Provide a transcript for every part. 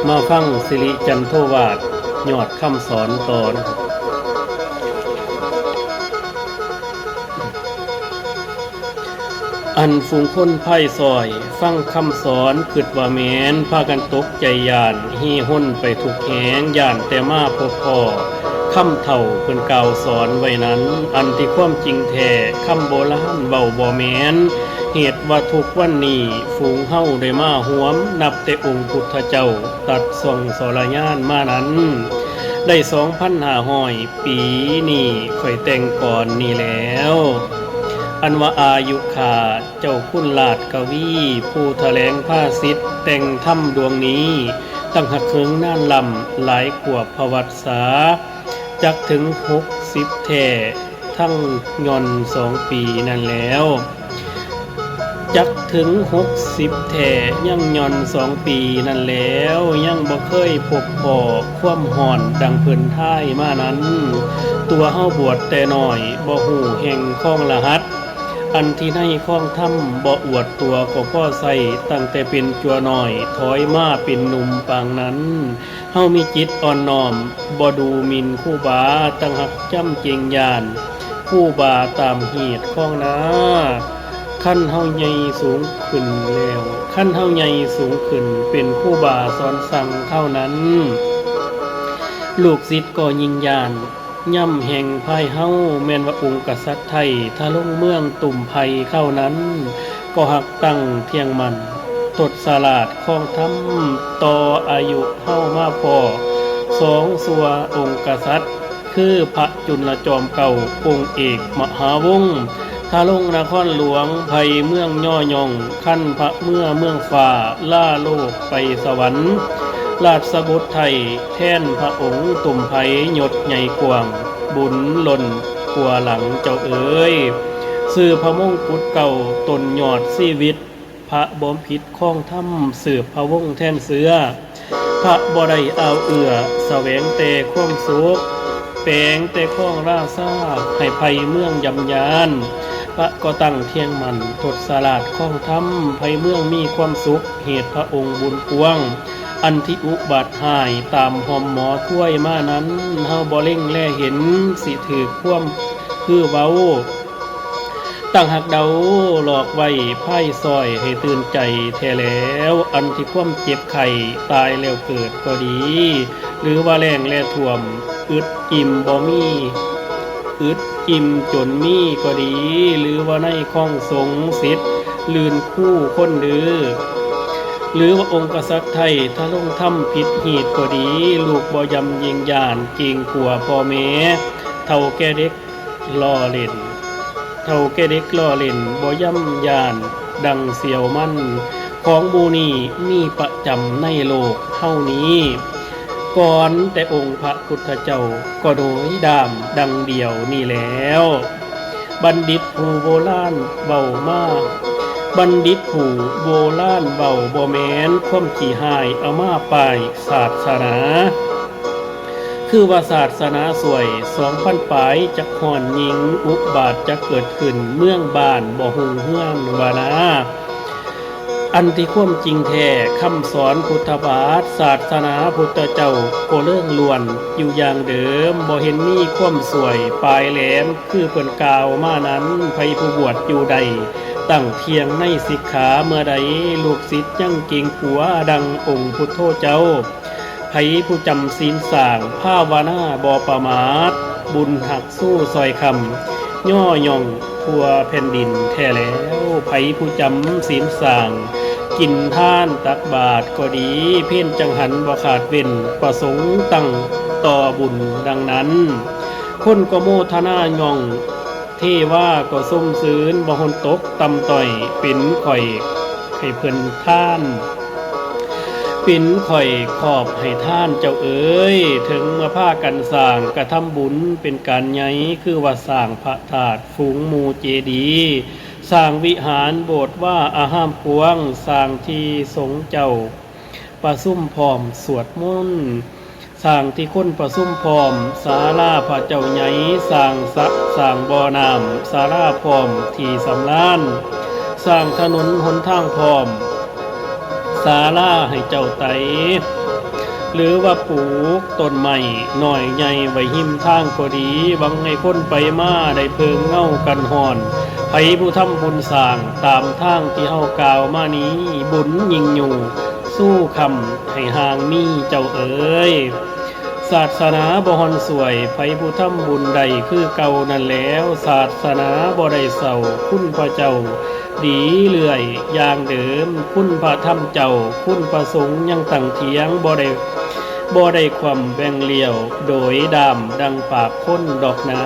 มาฟังสิริจันโทวาทยอดคำสอนตอนอันฝูงคนไพ่ซอยฟังคำสอนคิดว่าแม้นพากันตกใจย่านฮีห้นไปทุกแหงย่านแต่มาพบพ่อคำเถ่าเพิ่นกล่าวสอนไว้นั้นอันที่ความจริงแท้คำโบราณเบาบ่แม้นเหตุว่าทุกวันนี้ฝูงเฮาได้มาหวมนับแต่องค์พุทธเจ้าตัดส่องสรญาณมานั้นได้2,500 ปีนี่ค่อยแต่งก่อนนี่แล้วอันว่าอายุขาเจ้าคุณลาดกวีผู้แถลงภาษิตแต่งธรรมดวงนี้ตั้งหักเคิงน่านลำหลายกว่าประวัติศาสตร์จักถึง60แท่ทั้งย่อน2 ปีนั่นแล้วจักถึง60แท่ยังย่อน2 ปีนั่นแล้วยังบ่เคยพบพ่อความห่อนดังเพิ่นท้ายมานั้นตัวเฮาบวชแต่น้อยบ่ฮู้แห่งของรหัสอันที่ในข้องถ้ำบ่อวดตัวก็พ่อใส่ตั้งแต่เป็นจัวน้อยถอยมาเป็นหนุ่มปางนั้นเฮามีจิตอ่อนน้อมบ่ดูหมิ่นคู่บาตั้งหักจำเจงยานคู่บาตามเหตุข้องนาขั้นเฮาใหญ่สูงขึ้นแล้วขั้นเฮาใหญ่สูงขึ้นเป็นคู่บาสอนสั่งเท่านั้นลูกศิษย์ก็ยิงยานย่ำแห่งภายเฮาแม่นว่าองค์กษัตริย์ไทยถ้าลงเมืองตุ่มไผ่เข้านั้นก็หักตั้งเทียงมันตดสลาดคลองทำต่ออายุเฮามาพอ2สัวองค์กษัตริย์คือพระจุลจอมเก่าองค์เอกมหาวงศ์ถ้าลงนครหลวงไผ่เมืองย่อยองขั้นพระเมืองฟ้าล่าโลกไปสวรรค์ราชบุตรไทยแท่นพระองค์ตุ่มไผ่หยดใหญ่กวางบุญหล่นกัวหลังเจ้าเอ๋ยสื่อพระมงกุฎเก่าตนยอดชีวิตพระบ่มผิดข้องถ้ำสืบพระวงแท่นเสือพระบ่ได้เอาเอื้อแสวงแต่ความสุขแปลงแต่ข้องราซาให้ไผ่เมืองยำยานพระก็ตั้งเทียงมันทดสลาดข้องถ้ำไผ่เมืองมีความสุขเหตุพระองค์บุญกวงอันที่อุบัติหายตามหอมหมอถ้วยมานั้นเฮาบ่เล่งแลเห็นสิถือความคือเว้าตั้งหักเดาหลอกไว้ไพ่ซอยให้ตื่นใจแท้แล้วอันที่ความเจ็บไข้ตายแล้วเกิดก็ดีหรือว่าแรงแลท่วมอึดอิ่มบ่มีอึดอิ่มจนมีก็ดีหรือว่าในข้องสงสิทธิ์ลื่นคู่คนดื้อหรือว่าองค์กษัตริย์ไทยถ้าลงถ้ำผิดเหตุก็ดีลูกบ่ยำยิงยานเก่งกลัวพ่อแม่เท่าแก่เด็กล้อเล่นบ่ย่ำยานดังเสียวมันของบูนีมีประจำในโลกเท่านี้ก่อนแต่องค์พระพุทธเจ้าก็โดยดามดังเดียวนี่แล้วบัณฑิตผู้โบราณเบามากบัณฑิตผู้โบราณเบาบ่แม้นความขี้หายเอามาป้ายศาสนาคือว่าศาสนาสวย2,000 ปลายจักห่อนยิงอุบาทจะเกิดขึ้นเมืองบ้านบ่หุงเฮือนวานาอันที่ความจริงแท้คำสอนพุทธบาทศาสนาพุทธเจ้าก็เลื่องล้วนอยู่อย่างเดิมบ่เห็นมีความสวยปลายแหลมคือเพิ่นกล่าวมานั้นไผผู้บวชอยู่ใดตั้งเทียงในสิกขาเมื่อใดลูกศิษย์ยังเก่งกลัวดังองค์พุทโธเจ้าไผผู้จำศีลสร้างภาวนาบ่ประมาทบุญหักสู้ซอยคำย่อย่องทั่วแผ่นดินแท้แล้วไผผู้จำศีลสร้างกินท่านตักบาตรก็ดีเพ่นจังหันบ่ขาดเว้นประสงค์ตั้งต่อบุญดังนั้นคนก็โมทนาย่องเทว่าก็ส้มซื้นบ่หนตกตำต่อยเป็นข่อยให้เพิ่นท่านเป็นข่อยขอบให้ท่านเจ้าเอ๋ยถึงมาพากันสร้างกระทำบุญเป็นการใหญ่คือว่าสร้างพระธาตุฝูงหมู่เจดีย์สร้างวิหารโบสถ์ว่าอาห้ามพวงสร้างที่สงฆ์เจ้าประซุ่มพร้อมสวดมนต์สร้างที่คนประซุ่มพร้อมศาลาพระเจ้าใหญ่สร้างบ่อน้ำศาลาพร้อมที่สำราญสร้างถนนหนทางพร้อมศาลาให้เจ้าไต หรือว่าปลูกต้นไม้หน่อยใหญ่ไว้หิมทางก็ดีหวังให้คนไปมาได้เพิงเงากันหอนไผผู้ทำบุญสร้างตามทางที่เฮากล่าวมานี้บุญยิ่งอยู่สู้คำให้ห่างมีเจ้าเอ๋ยศาสนาบ่ฮอนสวยไผผู้ทำบุญใดคือเก่านั่นแล้วศาสนาบ่ได้เศร้าคุณพระเจ้าดีเลื่อยอย่างเดิมคุณพระธรรมเจ้าคุณพระสงฆ์ยังตั้งเถียงบ่ได้ความแบ่งเลี้ยวโดยดำดังปากคนดอกนา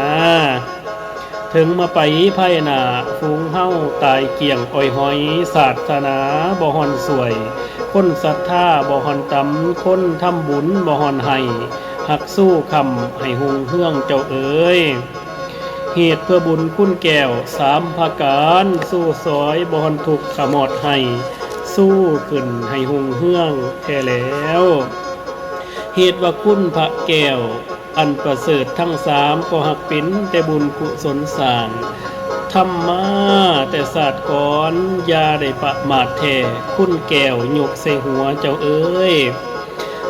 ถึงมาไปไพ่นาฟูงเฮาตายเกี่ยงอ้อยหอยศาสนาบ่ฮอนสวยคนศรัทธาบ่ฮอนตำคนทำบุญบ่ฮอนให้หักสู้คำให้หุงเฮืองเจ้าเอ๋ยเหตุเพื่อบุญคุณแก้วสามภาการสู้สอยบ่ฮอนทุกข์ขมอดให้สู้ขึ้นให้หุงเฮืองแท้แล้วเหตุว่าคุณพระแก้วอันประเสริฐทั้งสามก็หักเป็นแต่บุญกุศลสร้างธรรมาแต่ศาสตร์ก่อนยาได้ประมาทแท้คุณแก้วยกใส่หัวเจ้าเอ้ย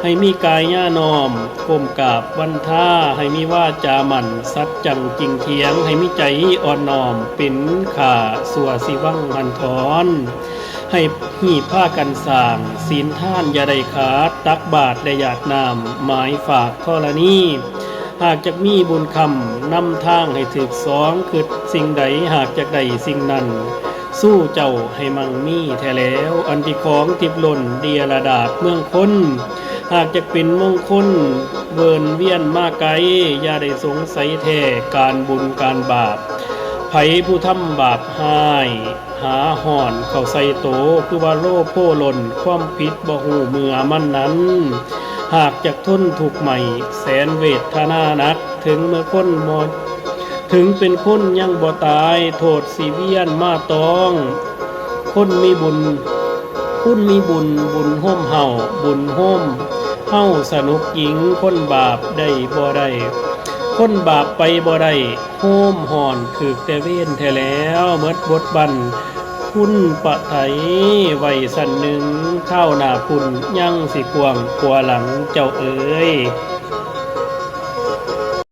ให้มีกายย่านอมก้มกราบวันท่าให้มีวาจาหมั่นสัจจังจริงเทียงให้มีใจอ่อนน้อมเป็นข่าสัวสิวังหันถอนให้หีบผ้ากันสร้างศีลท่านอย่าได้ขาดตักบาตรได้หยาดน้ำหมายฝากธรณีหากจะมีบุญคำนำทางให้ถึกสองคือสิ่งใดหากจะได้สิ่งนั้นสู้เจ้าให้มั่งมีแท้แล้วอันที่ของทิพล่นเดียระดาษเมืองคนหากจะเป็นมงคลเวินเวียนมาไกลอย่าได้สงสัยแท้การบุญการบาปไผผู้ทำบาปหายหาห่อนเข้าใส่โตคือว่าโลภโพหล่นความผิดบ่หูเมื่อมันนั้นหากจากทนถูกใหม่แสนเวทนานักถึงเมื่อคนหมดถึงเป็นคนยังบ่ตายโทษสิเวียนมาตองคนมีบุญคุณมีบุญบุญห่มเฮาบุญห่มเฮาสนุกหญิงคนบาปได้บ่ได้คนบาปไปบ่ได้โฮมห่อนถึกแต่เว้นแท้แล้วเมิดบทบันคุณปะไถไว้สันหนึ่งข้าวหน้าคุณยังสิกวางกลัวหลังเจ้าเอ๋ย